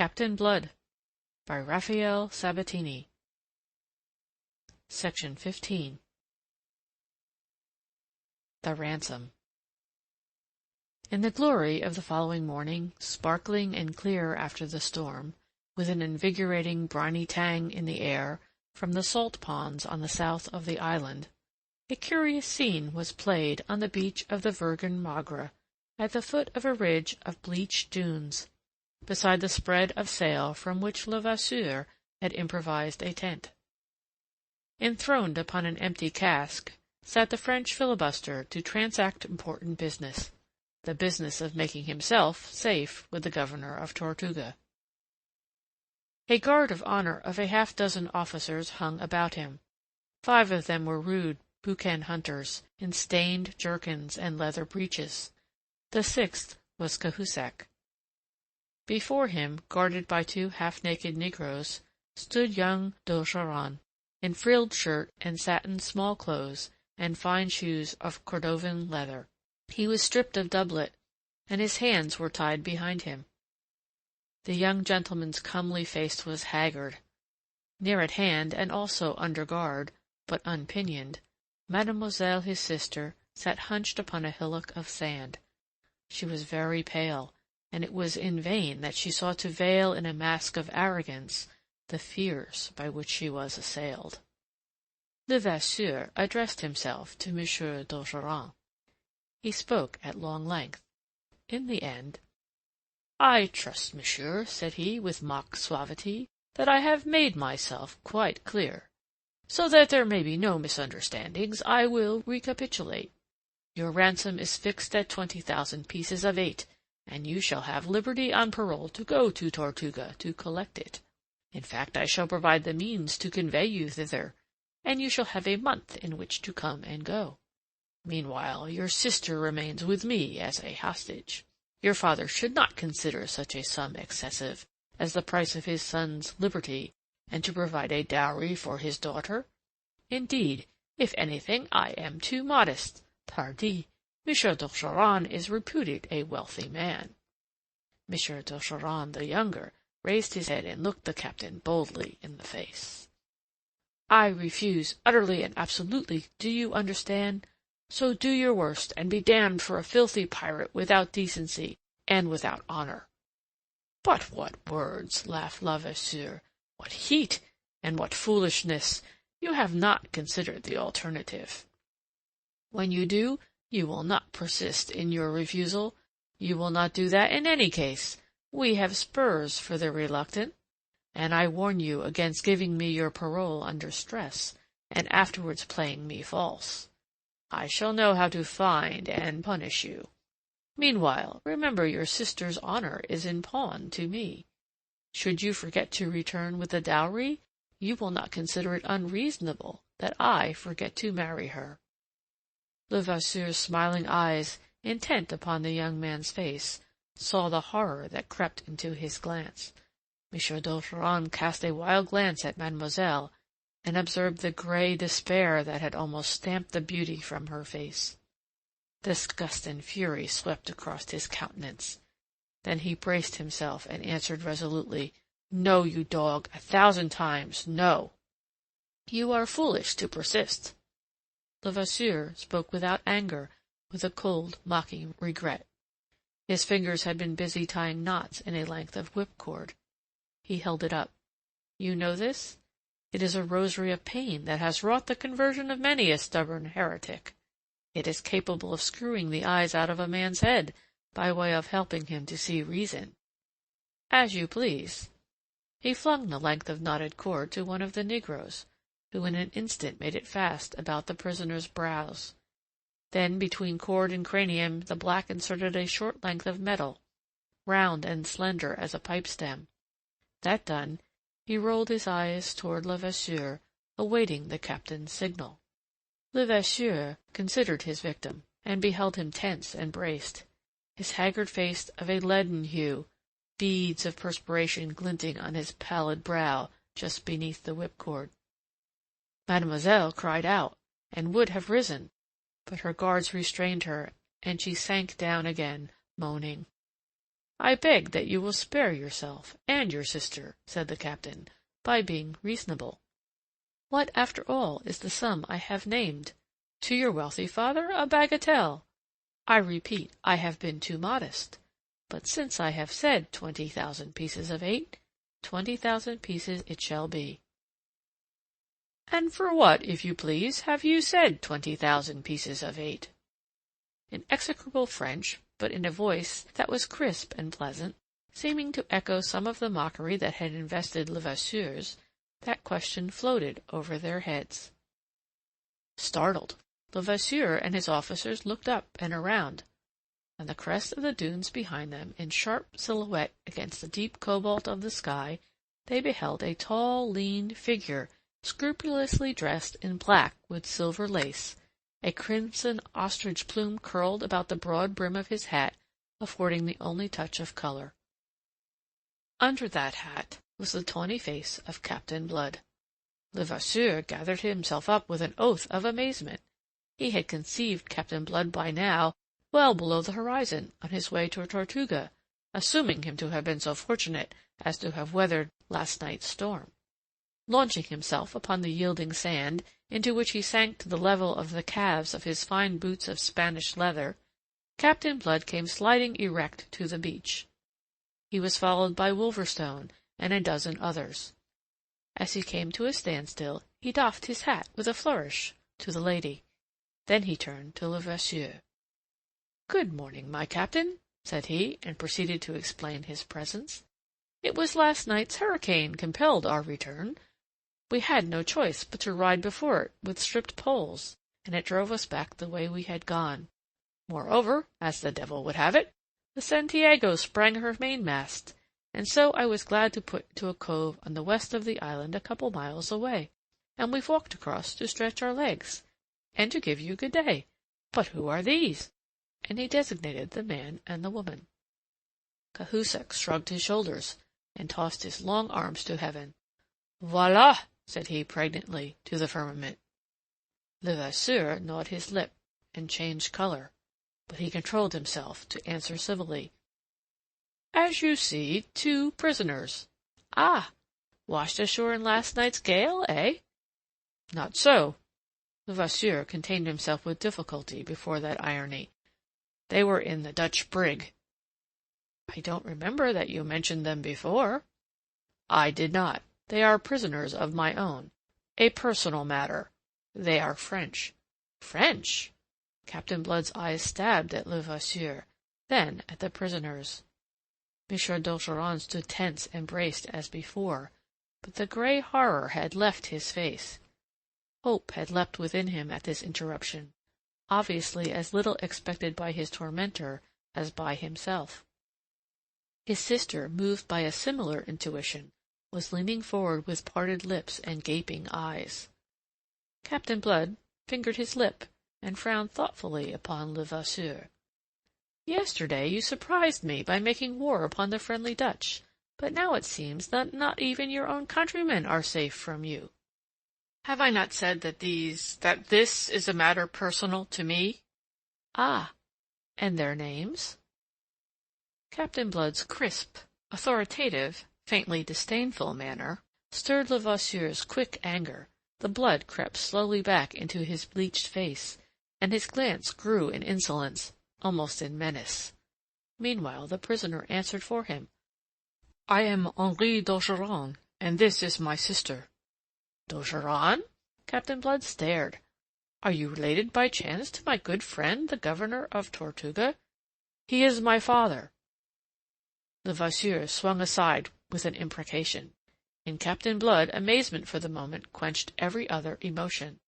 Captain Blood by Rafael Sabatini. Section 15. The Ransom. In the glory of the following morning, sparkling and clear after the storm, with an invigorating briny tang in the air from the salt ponds on the south of the island, a curious scene was played on the beach of the Virgen Magra, at the foot of a ridge of bleached dunes, beside the spread of sail from which Levasseur had improvised a tent. Enthroned upon an empty cask sat the French filibuster to transact important business, the business of making himself safe with the governor of Tortuga. A guard of honor of a half-dozen officers hung about him. 5 of them were rude boucan hunters, in stained jerkins and leather breeches. The 6th was Cahusac. Before him, guarded by 2 half-naked negroes, stood young d'Ogeron, in frilled shirt and satin small-clothes and fine shoes of Cordovan leather. He was stripped of doublet, and his hands were tied behind him. The young gentleman's comely face was haggard. Near at hand, and also under guard, but unpinioned, Mademoiselle his sister sat hunched upon a hillock of sand. She was very pale, and it was in vain that she sought to veil in a mask of arrogance the fears by which she was assailed. Levasseur addressed himself to M. d'Ogeron. He spoke at long length. In the end, "I trust, monsieur," said he, with mock suavity, "that I have made myself quite clear. So that there may be no misunderstandings, I will recapitulate. Your ransom is fixed at 20,000 pieces of 8, and you shall have liberty on parole to go to Tortuga to collect it. In fact, I shall provide the means to convey you thither, and you shall have a month in which to come and go. Meanwhile, your sister remains with me as a hostage. Your father should not consider such a sum excessive as the price of his son's liberty, and to provide a dowry for his daughter. Indeed, if anything, I am too modest. Pardi, M. d'Ogeron is reputed a wealthy man." M. d'Ogeron the younger raised his head and looked the captain boldly in the face. "I refuse utterly and absolutely, do you understand? So do your worst, and be damned for a filthy pirate without decency and without honor." "But what words!" laughed Levasseur. "What heat, and what foolishness! You have not considered the alternative. When you do, you will not persist in your refusal. You will not do that in any case. We have spurs for the reluctant, and I warn you against giving me your parole under stress, and afterwards playing me false. I shall know how to find and punish you. Meanwhile, remember your sister's honor is in pawn to me. Should you forget to return with the dowry, you will not consider it unreasonable that I forget to marry her." Levasseur's smiling eyes, intent upon the young man's face, saw the horror that crept into his glance. M. d'Ogeron cast a wild glance at Mademoiselle, and observed the grey despair that had almost stamped the beauty from her face. Disgust and fury swept across his countenance. Then he braced himself and answered resolutely, "No, you dog, 1,000 times no." "You are foolish to persist." Levasseur spoke without anger, with a cold, mocking regret. His fingers had been busy tying knots in a length of whipcord. He held it up. "You know this? It is a rosary of pain that has wrought the conversion of many a stubborn heretic. It is capable of screwing the eyes out of a man's head by way of helping him to see reason." "As you please." He flung the length of knotted cord to one of the negroes, who in an instant made it fast about the prisoner's brows. Then between cord and cranium the black inserted a short length of metal, round and slender as a pipe-stem. That done, he rolled his eyes toward Levasseur, awaiting the captain's signal. Levasseur considered his victim, and beheld him tense and braced, his haggard face of a leaden hue, beads of perspiration glinting on his pallid brow just beneath the whipcord. Mademoiselle cried out, and would have risen, but her guards restrained her, and she sank down again, moaning. I beg that you will spare yourself and your sister," said the captain, "by being reasonable. What, after all, is the sum I have named? To your wealthy father, a bagatelle. I repeat, I have been too modest. But since I have said 20,000 pieces of 8, 20,000 pieces it shall be." "And for what, if you please, have you said 20,000 pieces of 8? In execrable French, but in a voice that was crisp and pleasant, seeming to echo some of the mockery that had invested Levasseur's, that question floated over their heads. Startled, Levasseur and his officers looked up and around. On the crest of the dunes behind them, in sharp silhouette against the deep cobalt of the sky, they beheld a tall, lean figure, scrupulously dressed in black with silver lace, a crimson ostrich plume curled about the broad brim of his hat, affording the only touch of color. Under that hat was the tawny face of Captain Blood. Levasseur gathered himself up with an oath of amazement. He had conceived Captain Blood by now well below the horizon, on his way to Tortuga, assuming him to have been so fortunate as to have weathered last night's storm. Launching himself upon the yielding sand, into which he sank to the level of the calves of his fine boots of Spanish leather, Captain Blood came sliding erect to the beach. He was followed by Wolverstone and a dozen others. As he came to a standstill, he doffed his hat with a flourish to the lady. Then he turned to Levasseur. "Good morning, my captain," said he, and proceeded to explain his presence. "It was last night's hurricane compelled our return. We had no choice but to ride before it with stripped poles, and it drove us back the way we had gone. Moreover, as the devil would have it, the Santiago sprang her mainmast, and so I was glad to put into a cove on the west of the island a couple miles away, and we've walked across to stretch our legs, and to give you good day. But who are these?" And he designated the man and the woman. Cahusac shrugged his shoulders, and tossed his long arms to heaven. "Voilà!" said he pregnantly to the firmament. Levasseur gnawed his lip, and changed color, but he controlled himself to answer civilly. "As you see, 2 prisoners. Ah! Washed ashore in last night's gale, eh?" "Not so." Levasseur contained himself with difficulty before that irony. "They were in the Dutch brig." "I don't remember that you mentioned them before." "I did not. They are prisoners of my own. A personal matter. They are French." "French!" Captain Blood's eyes stabbed at Levasseur, then at the prisoners. Monsieur d'Ogeron stood tense and braced as before, but the grey horror had left his face. Hope had leapt within him at this interruption, obviously as little expected by his tormentor as by himself. His sister, moved by a similar intuition, was leaning forward with parted lips and gaping eyes. Captain Blood fingered his lip, and frowned thoughtfully upon Levasseur. "Yesterday you surprised me by making war upon the friendly Dutch, but now it seems that not even your own countrymen are safe from you. Have I not said that this is a matter personal to me?" "Ah, and their names?" Captain Blood's crisp, authoritative, faintly disdainful manner stirred Levasseur's quick anger. The blood crept slowly back into his bleached face, and his glance grew in insolence, almost in menace. Meanwhile the prisoner answered for him. "I am Henri d'Ogeron, and this is my sister." "D'Ogeron?" Captain Blood stared. "Are you related by chance to my good friend the governor of Tortuga?" "He is my father." Levasseur swung aside with an imprecation. In Captain Blood amazement for the moment quenched every other emotion.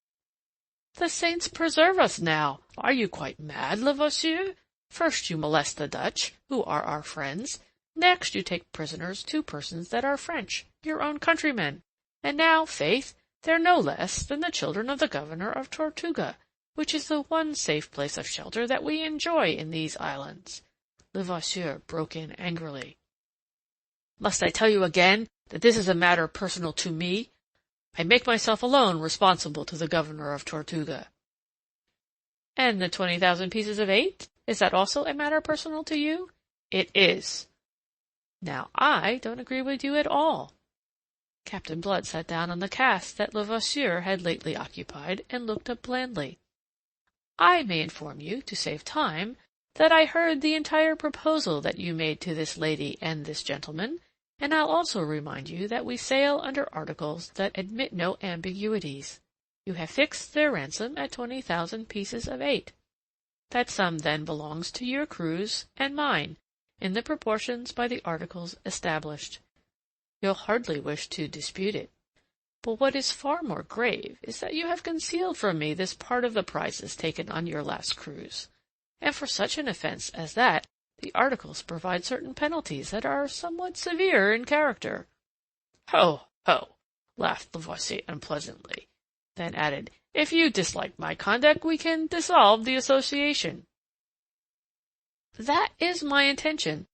"The saints preserve us now! Are you quite mad, Levasseur? First you molest the Dutch, who are our friends. Next you take prisoners 2 persons that are French, your own countrymen. And now, faith, they're no less than the children of the governor of Tortuga, which is the one safe place of shelter that we enjoy in these islands." Levasseur broke in angrily. "Must I tell you again that this is a matter personal to me? I make myself alone responsible to the governor of Tortuga." "And the 20,000 pieces of 8? Is that also a matter personal to you?" "It is." Now I don't agree with you at all." Captain Blood sat down on the cask that Levasseur had lately occupied, and looked up blandly. "I may inform you, to save time, that I heard the entire proposal that you made to this lady and this gentleman, and I'll also remind you that we sail under articles that admit no ambiguities. You have fixed their ransom at 20,000 pieces of 8. That sum then belongs to your crews and mine, in the proportions by the articles established. You'll hardly wish to dispute it. But what is far more grave is that you have concealed from me this part of the prizes taken on your last cruise, and for such an offence as that the articles provide certain penalties that are somewhat severe in character." "Ho, ho!" laughed Levasseur unpleasantly, then added, "If you dislike my conduct, we can dissolve the association." "That is my intention,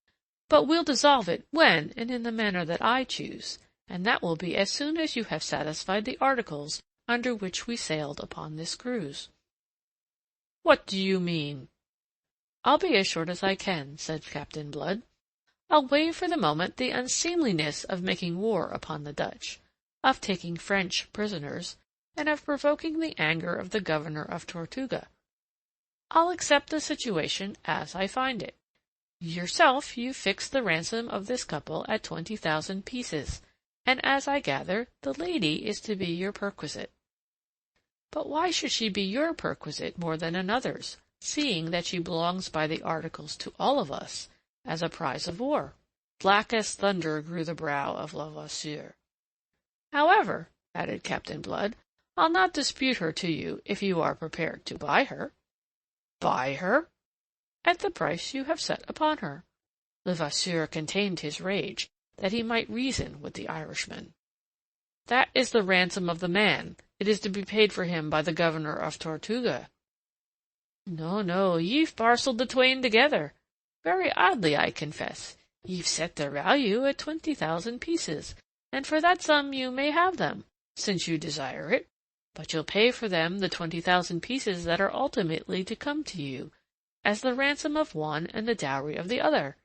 but we'll dissolve it when and in the manner that I choose, and that will be as soon as you have satisfied the articles under which we sailed upon this cruise." "What do you mean?" "I'll be as short as I can," said Captain Blood. "I'll waive for the moment the unseemliness of making war upon the Dutch, of taking French prisoners, and of provoking the anger of the governor of Tortuga. I'll accept the situation as I find it. Yourself you fixed the ransom of this couple at 20,000 pieces, and as I gather, the lady is to be your perquisite. But why should she be your perquisite more than another's, seeing that she belongs by the articles to all of us, as a prize of war?" Black as thunder grew the brow of Levasseur. "However," added Captain Blood, "I'll not dispute her to you if you are prepared to buy her." "Buy her?" "At the price you have set upon her." Levasseur contained his rage, that he might reason with the Irishman. "That is the ransom of the man. It is to be paid for him by the governor of Tortuga." "No, no, ye've parcelled the twain together. Very oddly, I confess. Ye've set their value at 20,000 pieces, and for that sum you may have them, since you desire it, but you'll pay for them the 20,000 pieces that are ultimately to come to you, as the ransom of one and the dowry of the other,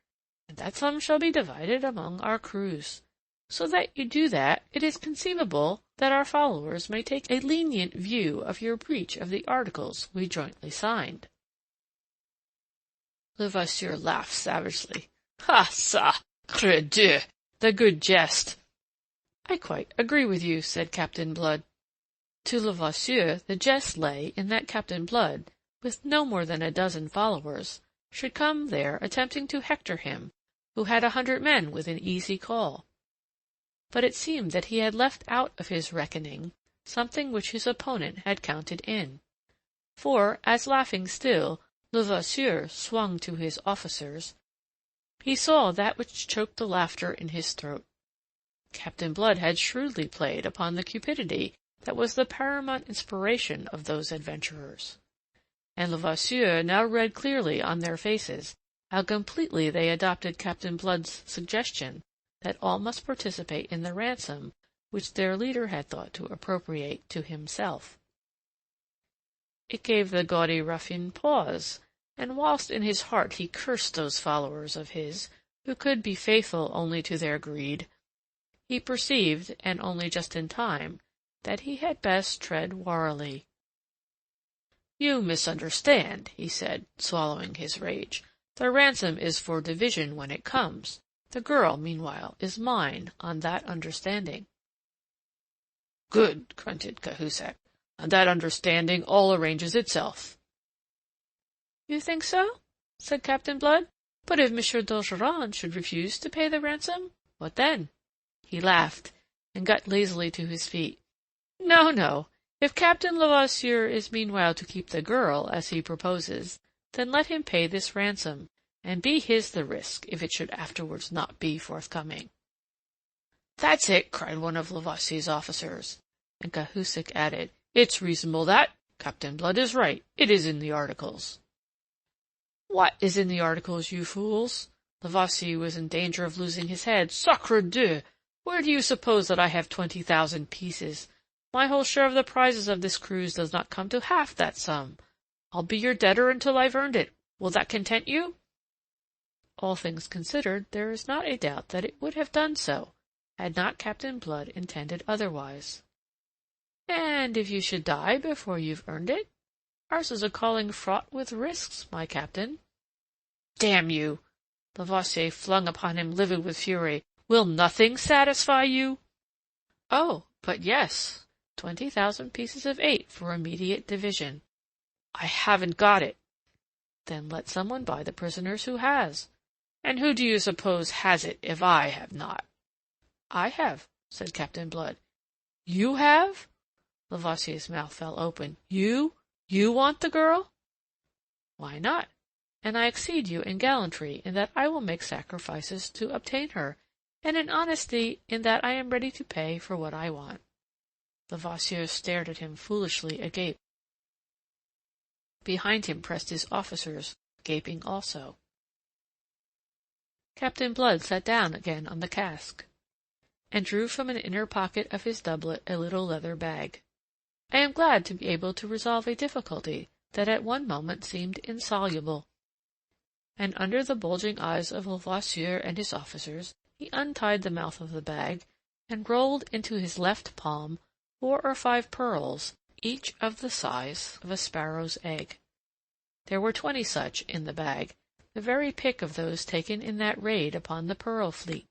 and that sum shall be divided among our crews. So that you do that, it is conceivable that our followers may take a lenient view of your breach of the articles we jointly signed." Levasseur laughed savagely. "Ah, ça, credieu, the good jest!" "I quite agree with you," said Captain Blood. To Levasseur the jest lay in that Captain Blood, with no more than a dozen followers, should come there attempting to hector him, who had 100 men within easy call. But it seemed that he had left out of his reckoning something which his opponent had counted in. For, as laughing still, Levasseur swung to his officers, he saw that which choked the laughter in his throat. Captain Blood had shrewdly played upon the cupidity that was the paramount inspiration of those adventurers, and Levasseur now read clearly on their faces how completely they adopted Captain Blood's suggestion that all must participate in the ransom which their leader had thought to appropriate to himself. It gave the gaudy ruffian pause, and whilst in his heart he cursed those followers of his who could be faithful only to their greed, he perceived, and only just in time, that he had best tread warily. "You misunderstand," he said, swallowing his rage. "The ransom is for division when it comes. The girl, meanwhile, is mine on that understanding." "Good," grunted Cahusac. "On that understanding all arranges itself." "You think so?" said Captain Blood. "But if Monsieur d'Ogeron should refuse to pay the ransom, what then?" He laughed, and got lazily to his feet. "No, no. If Captain Levasseur is meanwhile to keep the girl, as he proposes, then let him pay this ransom, and be his the risk if it should afterwards not be forthcoming." "That's it!" cried one of Levasseur's officers, and Cahusac added, "It's reasonable that. Captain Blood is right. It is in the articles." "What is in the articles, you fools?" Levasseur was in danger of losing his head. "Sacre Dieu! Where do you suppose that I have 20,000 pieces? My whole share of the prizes of this cruise does not come to half that sum. I'll be your debtor until I've earned it. Will that content you?" All things considered, there is not a doubt that it would have done so, had not Captain Blood intended otherwise. And if you should die before you've earned it? Ours is a calling fraught with risks, my captain. Damn you! Lavoisier flung upon him, livid with fury. Will nothing satisfy you? Oh, but yes, 20,000 pieces of 8 for immediate division. I haven't got it. Then let someone buy the prisoners who has. And who do you suppose has it if I have not? I have, said Captain Blood. You have? Lavoisier's mouth fell open. You want the girl? Why not? And I exceed you in gallantry in that I will make sacrifices to obtain her, and in honesty in that I am ready to pay for what I want. Lavoisier stared at him foolishly agape. Behind him pressed his officers, gaping also. Captain Blood sat down again on the cask, and drew from an inner pocket of his doublet a little leather bag. I am glad to be able to resolve a difficulty that at one moment seemed insoluble. And under the bulging eyes of Lavoisier and his officers, he untied the mouth of the bag, and rolled into his left palm 4 or 5 pearls, each of the size of a sparrow's egg. There were 20 such in the bag, the very pick of those taken in that raid upon the pearl fleet.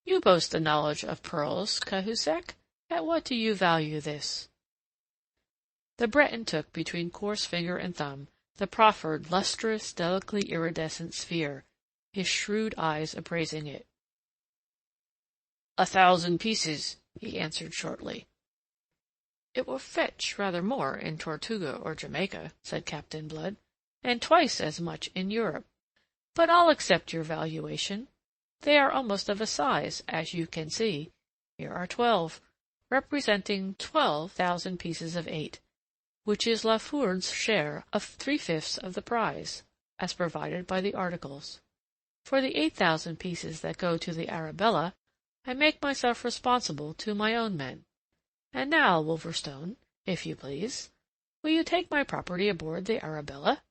You boast a knowledge of pearls, Cahusac. At what do you value this? The Breton took between coarse finger and thumb the proffered, lustrous, delicately iridescent sphere, his shrewd eyes appraising it. 1,000 pieces, he answered shortly. It will fetch rather more in Tortuga or Jamaica, said Captain Blood, and twice as much in Europe. But I'll accept your valuation. They are almost of a size, as you can see. Here are 12, representing 12,000 pieces of 8, which is La Foudre's share of 3/5 of the prize, as provided by the articles. For the 8,000 pieces that go to the Arabella, I make myself responsible to my own men. And now, Wolverstone, if you please, will you take my property aboard the Arabella?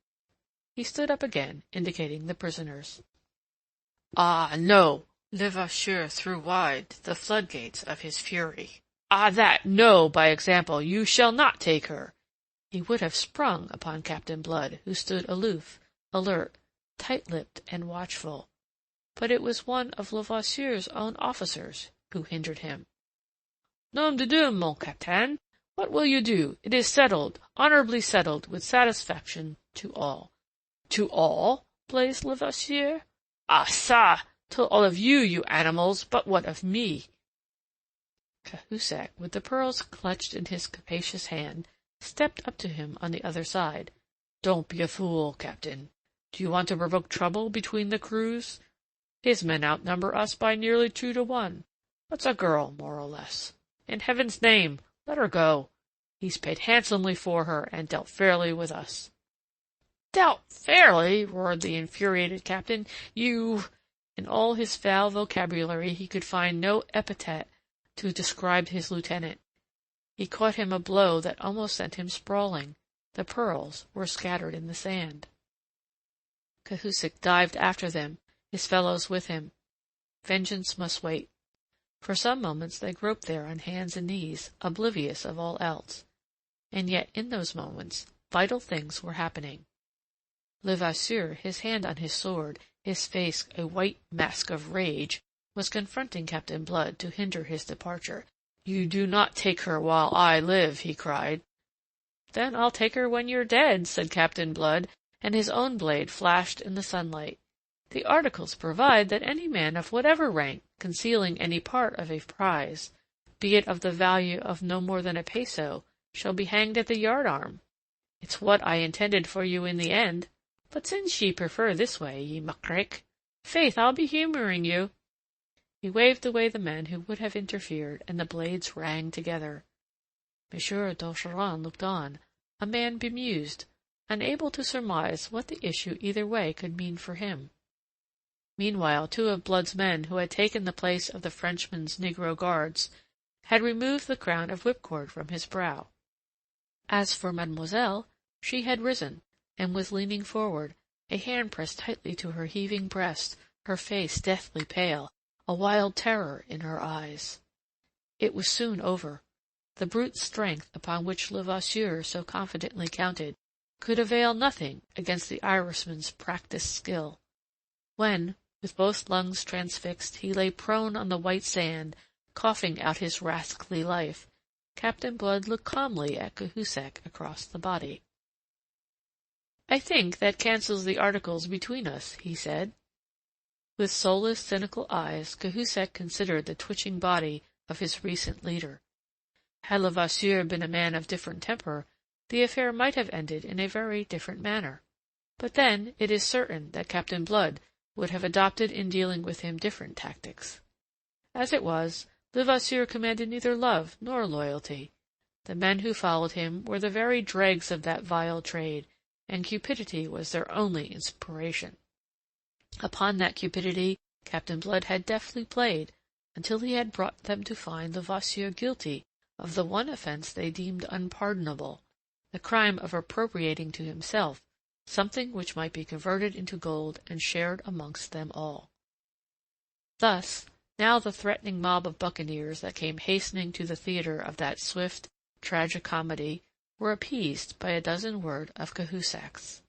He stood up again, indicating the prisoners. Ah, no! Levasseur threw wide the floodgates of his fury. Ah, that! No, by example, you shall not take her! He would have sprung upon Captain Blood, who stood aloof, alert, tight-lipped, and watchful. But it was one of Lavoisier's own officers who hindered him. Nom de Dieu, mon capitaine! What will you do? It is settled, honorably settled, with satisfaction to all. To all? blazed Lavoisier. Ah, ça! To all of you, you animals, but what of me? Cahusac, with the pearls clutched in his capacious hand, stepped up to him on the other side. Don't be a fool, Captain. Do you want to provoke trouble between the crews? His men outnumber us by nearly 2 to 1. What's a girl, more or less? In heaven's name, let her go. He's paid handsomely for her, and dealt fairly with us. Dealt fairly? Roared the infuriated captain. You... In all his foul vocabulary he could find no epithet to describe his lieutenant. He caught him a blow that almost sent him sprawling. The pearls were scattered in the sand. Cahusac dived after them, his fellows with him. Vengeance must wait. For some moments they groped there on hands and knees, oblivious of all else. And yet in those moments vital things were happening. Levasseur, his hand on his sword, his face a white mask of rage, was confronting Captain Blood to hinder his departure. You do not take her while I live, he cried. Then I'll take her when you're dead, said Captain Blood, and his own blade flashed in the sunlight. The articles provide that any man of whatever rank, concealing any part of a prize, be it of the value of no more than a peso, shall be hanged at the yardarm. It's what I intended for you in the end. But since ye prefer this way, ye muckrake, faith, I'll be humouring you. He waved away the men who would have interfered, and the blades rang together. Monsieur d'Ogeron looked on, a man bemused, unable to surmise what the issue either way could mean for him. Meanwhile 2 of Blood's men, who had taken the place of the Frenchman's negro guards, had removed the crown of whipcord from his brow. As for Mademoiselle, she had risen, and was leaning forward, a hand pressed tightly to her heaving breast, her face deathly pale, a wild terror in her eyes. It was soon over. The brute strength upon which Levasseur so confidently counted could avail nothing against the Irishman's practised skill. When, with both lungs transfixed, he lay prone on the white sand, coughing out his rascally life, Captain Blood looked calmly at Cahusac across the body. "I think that cancels the articles between us," he said. With soulless, cynical eyes, Cahusac considered the twitching body of his recent leader. Had Levasseur been a man of different temper, the affair might have ended in a very different manner. But then it is certain that Captain Blood would have adopted in dealing with him different tactics. As it was, Levasseur commanded neither love nor loyalty. The men who followed him were the very dregs of that vile trade, and cupidity was their only inspiration. Upon that cupidity Captain Blood had deftly played, until he had brought them to find Levasseur guilty of the one offence they deemed unpardonable, the crime of appropriating to himself something which might be converted into gold and shared amongst them all. Thus, now the threatening mob of buccaneers that came hastening to the theatre of that swift tragi-comedy were appeased by a dozen words of Cahusac's.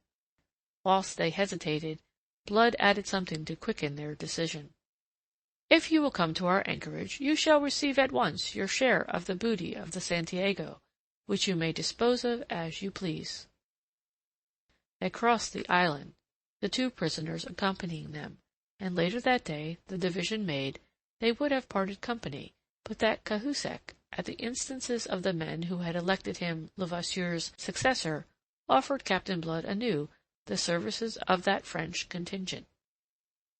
Whilst they hesitated, Blood added something to quicken their decision. "If you will come to our anchorage, you shall receive at once your share of the booty of the Santiago, which you may dispose of as you please." They crossed the island, the two prisoners accompanying them, and later that day, the division made, they would have parted company, but that Cahusac, at the instances of the men who had elected him Levasseur's successor, offered Captain Blood anew the services of that French contingent.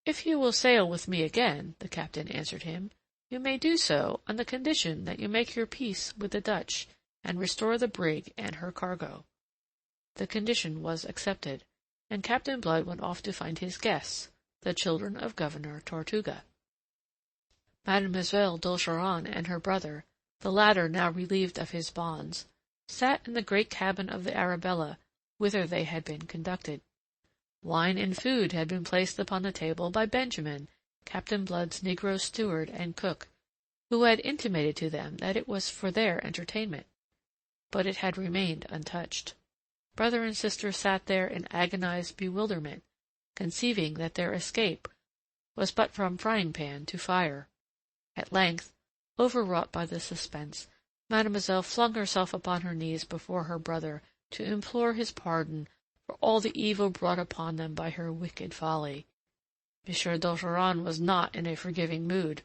"If you will sail with me again," the captain answered him, "you may do so on the condition that you make your peace with the Dutch, and restore the brig and her cargo." The condition was accepted, and Captain Blood went off to find his guests, the children of Governor Tortuga. Mademoiselle d'Ogeron and her brother, the latter now relieved of his bonds, sat in the great cabin of the Arabella, whither they had been conducted. Wine and food had been placed upon the table by Benjamin, Captain Blood's negro steward and cook, who had intimated to them that it was for their entertainment, but it had remained untouched. Brother and sister sat there in agonized bewilderment, conceiving that their escape was but from frying-pan to fire. At length, overwrought by the suspense, Mademoiselle flung herself upon her knees before her brother to implore his pardon for all the evil brought upon them by her wicked folly. Monsieur d'Ogeron was not in a forgiving mood.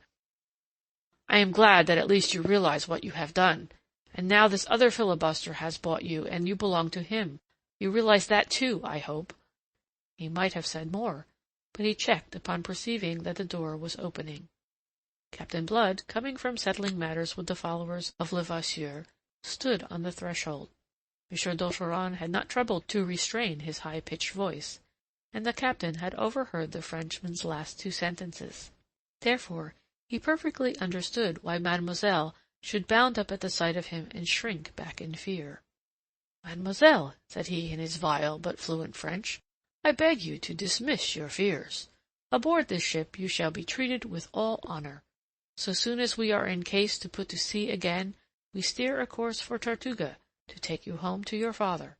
"I am glad that at least you realize what you have done. And now this other filibuster has bought you, and you belong to him. You realize that too, I hope." He might have said more, but he checked upon perceiving that the door was opening. Captain Blood, coming from settling matters with the followers of Levasseur, stood on the threshold. Monsieur d'Ogeron had not troubled to restrain his high-pitched voice, and the captain had overheard the Frenchman's last two sentences. Therefore, he perfectly understood why Mademoiselle should bound up at the sight of him and shrink back in fear. "Mademoiselle," said he in his vile but fluent French, "I beg you to dismiss your fears. Aboard this ship you shall be treated with all honor. So soon as we are in case to put to sea again, we steer a course for Tortuga, to take you home to your father.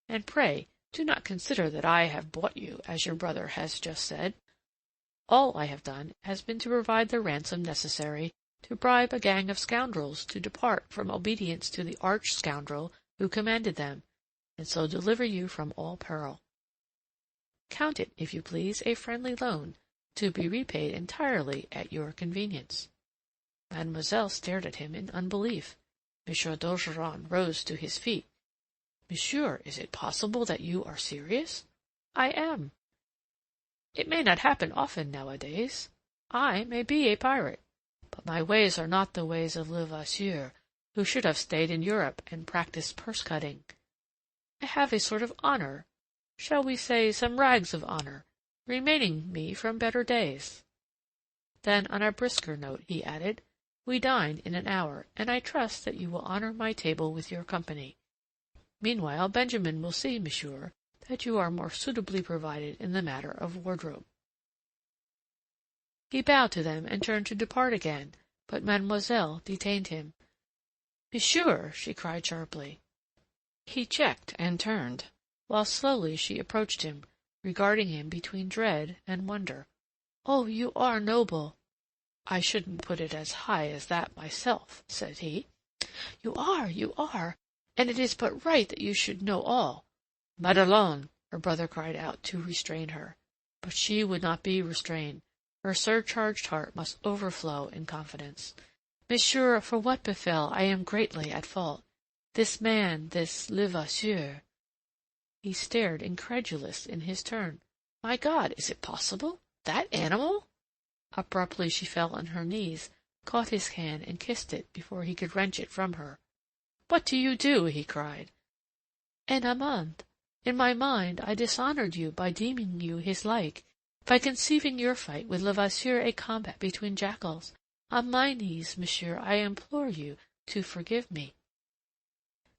And pray do not consider that I have bought you, as your brother has just said. All I have done has been to provide the ransom necessary to bribe a gang of scoundrels to depart from obedience to the arch-scoundrel who commanded them, and so deliver you from all peril. Count it, if you please, a friendly loan, to be repaid entirely at your convenience." Mademoiselle stared at him in unbelief. Monsieur d'Ogeron rose to his feet. "Monsieur, is it possible that you are serious?" "I am. It may not happen often nowadays. I may be a pirate, but my ways are not the ways of Levasseur, who should have stayed in Europe and practised purse-cutting. I have a sort of honor, shall we say some rags of honor, remaining me from better days." Then, on a brisker note, he added, "We dine in an hour, and I trust that you will honor my table with your company. Meanwhile, Benjamin will see, monsieur, that you are more suitably provided in the matter of wardrobe." He bowed to them and turned to depart again, but Mademoiselle detained him. "Monsieur!" she cried sharply. He checked and turned, while slowly she approached him, regarding him between dread and wonder. "Oh, you are noble!" "I shouldn't put it as high as that myself," said he. "You are, and it is but right that you should know all." "Madelon!" her brother cried out to restrain her. But she would not be restrained. Her surcharged heart must overflow in confidence. "Monsieur, for what befell, I am greatly at fault. This man, this Levasseur—" He stared incredulous in his turn. "My God, is it possible? That animal?" Abruptly she fell on her knees, caught his hand, and kissed it before he could wrench it from her. "What do you do?" he cried. "En amende. In my mind I dishonored you by deeming you his like, by conceiving your fight with Levasseur a combat between jackals. On my knees, monsieur, I implore you to forgive me."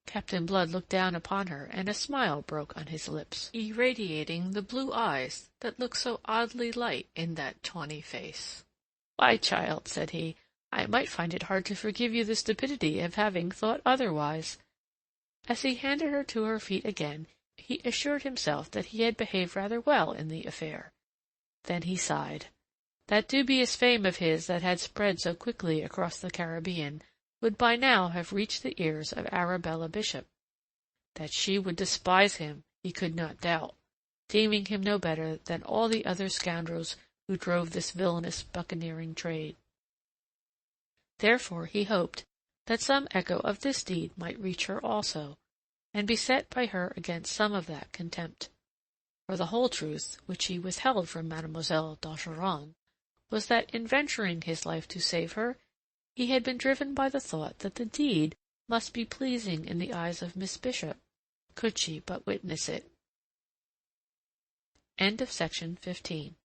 Captain Blood looked down upon her, and a smile broke on his lips, irradiating the blue eyes that looked so oddly light in that tawny face. "Why, child," said he, "I might find it hard to forgive you the stupidity of having thought otherwise." As he handed her to her feet again, he assured himself that he had behaved rather well in the affair. Then he sighed. That dubious fame of his that had spread so quickly across the Caribbean would by now have reached the ears of Arabella Bishop. That she would despise him he could not doubt, deeming him no better than all the other scoundrels who drove this villainous buccaneering trade. Therefore he hoped that some echo of this deed might reach her also, and be set by her against some of that contempt. For the whole truth, which he withheld from Mademoiselle d'Ogeron, was that in venturing his life to save her, he had been driven by the thought that the deed must be pleasing in the eyes of Miss Bishop, could she but witness it. End of Section 15.